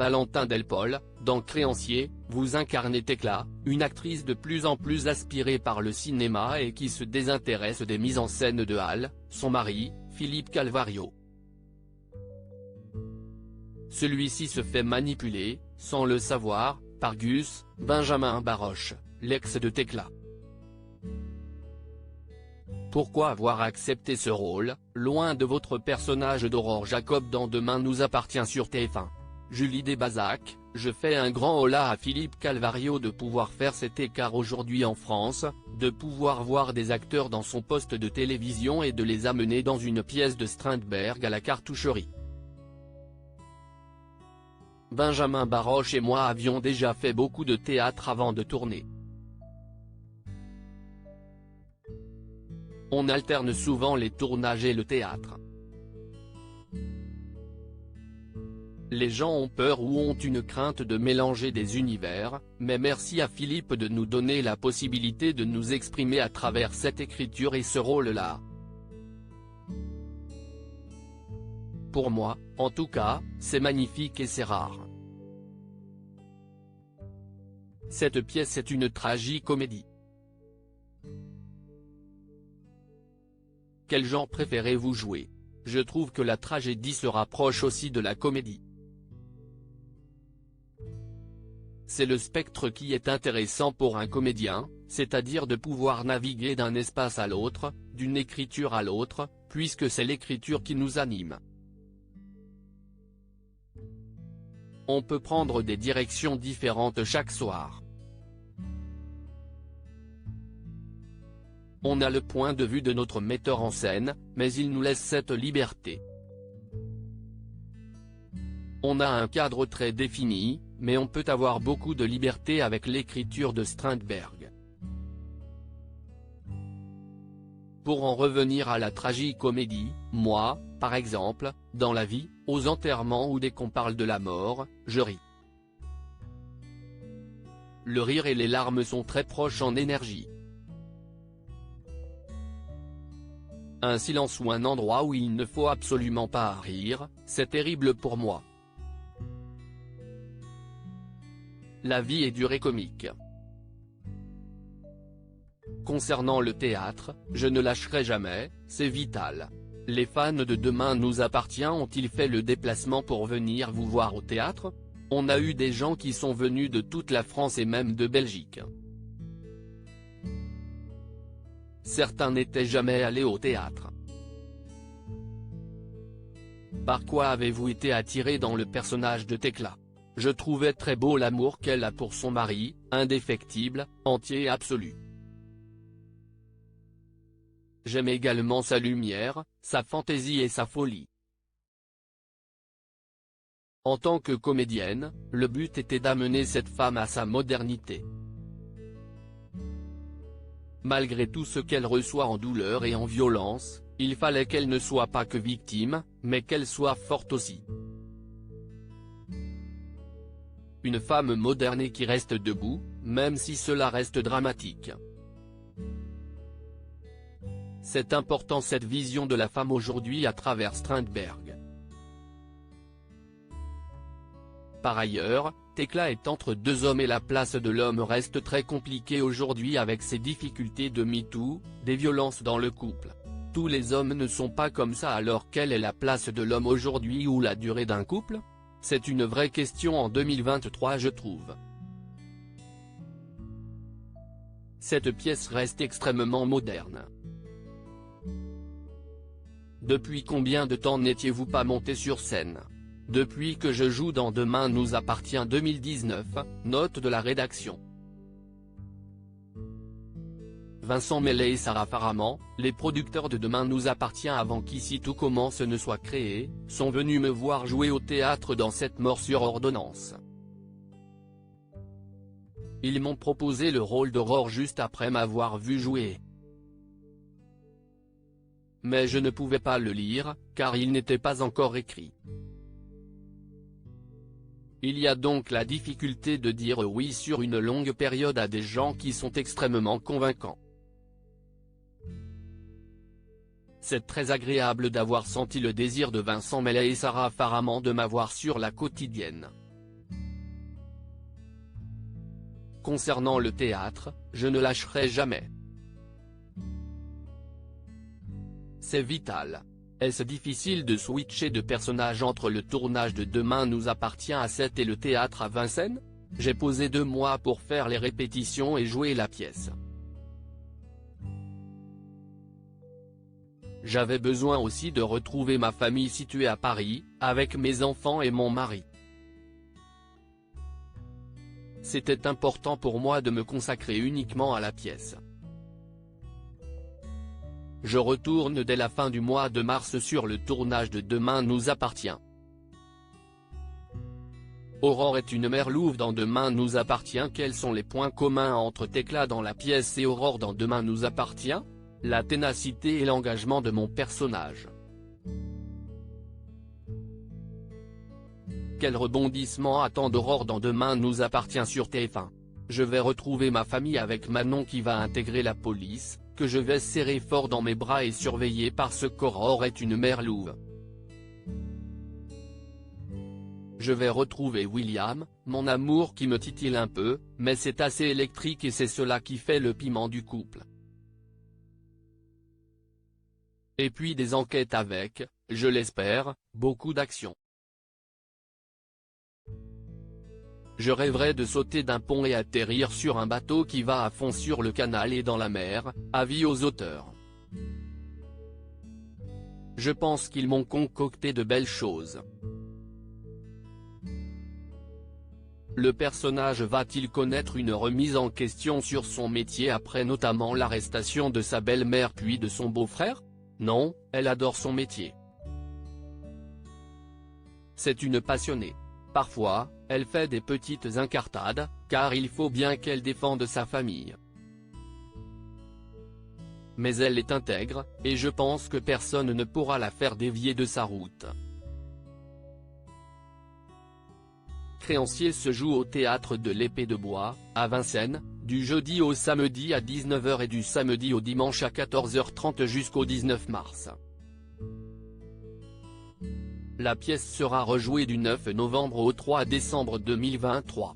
Valentin Delpol, dans Créanciers, vous incarnez Tecla, une actrice de plus en plus aspirée par le cinéma et qui se désintéresse des mises en scène de Hal, son mari, Philippe Calvario. Celui-ci se fait manipuler, sans le savoir, par Gus, Benjamin Baroche, l'ex de Tecla. Pourquoi avoir accepté ce rôle, loin de votre personnage d'Aurore Jacob dans Demain nous appartient sur TF1. Julie Desbazac, je fais un grand holà à Philippe Calvario de pouvoir faire cet écart aujourd'hui en France, de pouvoir voir des acteurs dans son poste de télévision et de les amener dans une pièce de Strindberg à la cartoucherie. Benjamin Baroche et moi avions déjà fait beaucoup de théâtre avant de tourner. On alterne souvent les tournages et le théâtre. Les gens ont peur ou ont une crainte de mélanger des univers, mais merci à Philippe de nous donner la possibilité de nous exprimer à travers cette écriture et ce rôle-là. Pour moi, en tout cas, c'est magnifique et c'est rare. Cette pièce est une tragicomédie. Quel genre préférez-vous jouer? Je trouve que la tragédie se rapproche aussi de la comédie. C'est le spectre qui est intéressant pour un comédien, c'est-à-dire de pouvoir naviguer d'un espace à l'autre, d'une écriture à l'autre, puisque c'est l'écriture qui nous anime. On peut prendre des directions différentes chaque soir. On a le point de vue de notre metteur en scène, mais il nous laisse cette liberté. On a un cadre très défini, mais on peut avoir beaucoup de liberté avec l'écriture de Strindberg. Pour en revenir à la tragicomédie, moi, par exemple, dans la vie, aux enterrements ou dès qu'on parle de la mort, je ris. Le rire et les larmes sont très proches en énergie. Un silence ou un endroit où il ne faut absolument pas rire, c'est terrible pour moi. La vie est dure et comique. Concernant le théâtre, je ne lâcherai jamais, c'est vital. Les fans de Demain nous appartient ont-ils fait le déplacement pour venir vous voir au théâtre? On a eu des gens qui sont venus de toute la France et même de Belgique. Certains n'étaient jamais allés au théâtre. Par quoi avez-vous été attiré dans le personnage de Tecla? Je trouvais très beau l'amour qu'elle a pour son mari, indéfectible, entier et absolu. J'aime également sa lumière, sa fantaisie et sa folie. En tant que comédienne, le but était d'amener cette femme à sa modernité. Malgré tout ce qu'elle reçoit en douleur et en violence, il fallait qu'elle ne soit pas que victime, mais qu'elle soit forte aussi. Une femme moderne et qui reste debout, même si cela reste dramatique. C'est important cette vision de la femme aujourd'hui à travers Strindberg. Par ailleurs, Tecla est entre deux hommes et la place de l'homme reste très compliquée aujourd'hui avec ses difficultés de MeToo, des violences dans le couple. Tous les hommes ne sont pas comme ça alors quelle est la place de l'homme aujourd'hui ou la durée d'un couple? C'est une vraie question en 2023 je trouve. Cette pièce reste extrêmement moderne. Depuis combien de temps n'étiez-vous pas monté sur scène? Depuis que je joue dans Demain nous appartient 2019, note de la rédaction. Vincent Mellet et Sarah Faraman, les producteurs de Demain nous appartient avant qu'Ici tout commence ne soit créé, sont venus me voir jouer au théâtre dans Cette mort sur ordonnance. Ils m'ont proposé le rôle d'Aurore juste après m'avoir vu jouer. Mais je ne pouvais pas le lire, car il n'était pas encore écrit. Il y a donc la difficulté de dire oui sur une longue période à des gens qui sont extrêmement convaincants. C'est très agréable d'avoir senti le désir de Vincent Mellet et Sarah Faraman de m'avoir sur la quotidienne. Concernant le théâtre, je ne lâcherai jamais. C'est vital. Est-ce difficile de switcher de personnage entre le tournage de Demain nous appartient à 7 et le théâtre à Vincennes? J'ai posé 2 mois pour faire les répétitions et jouer la pièce. J'avais besoin aussi de retrouver ma famille située à Paris, avec mes enfants et mon mari. C'était important pour moi de me consacrer uniquement à la pièce. Je retourne dès la fin du mois de mars sur le tournage de Demain nous appartient. Aurore est une mère louve dans Demain nous appartient. Quels sont les points communs entre Tecla dans la pièce et Aurore dans Demain nous appartient? La ténacité et l'engagement de mon personnage. Quel rebondissement attend Aurore dans Demain nous appartient sur TF1? Je vais retrouver ma famille avec Manon qui va intégrer la police, que je vais serrer fort dans mes bras et surveiller parce qu'Aurore est une mère louve. Je vais retrouver William, mon amour qui me titille un peu, mais c'est assez électrique et c'est cela qui fait le piment du couple. Et puis des enquêtes avec, je l'espère, beaucoup d'action. Je rêverais de sauter d'un pont et atterrir sur un bateau qui va à fond sur le canal et dans la mer, avis aux auteurs. Je pense qu'ils m'ont concocté de belles choses. Le personnage va-t-il connaître une remise en question sur son métier après notamment l'arrestation de sa belle-mère puis de son beau-frère? Non, elle adore son métier. C'est une passionnée. Parfois, elle fait des petites incartades, car il faut bien qu'elle défende sa famille. Mais elle est intègre, et je pense que personne ne pourra la faire dévier de sa route. Créancier se joue au théâtre de l'Épée de Bois, à Vincennes, du jeudi au samedi à 19 h et du samedi au dimanche à 14 h 30 jusqu'au 19 mars. La pièce sera rejouée du 9 novembre au 3 décembre 2023.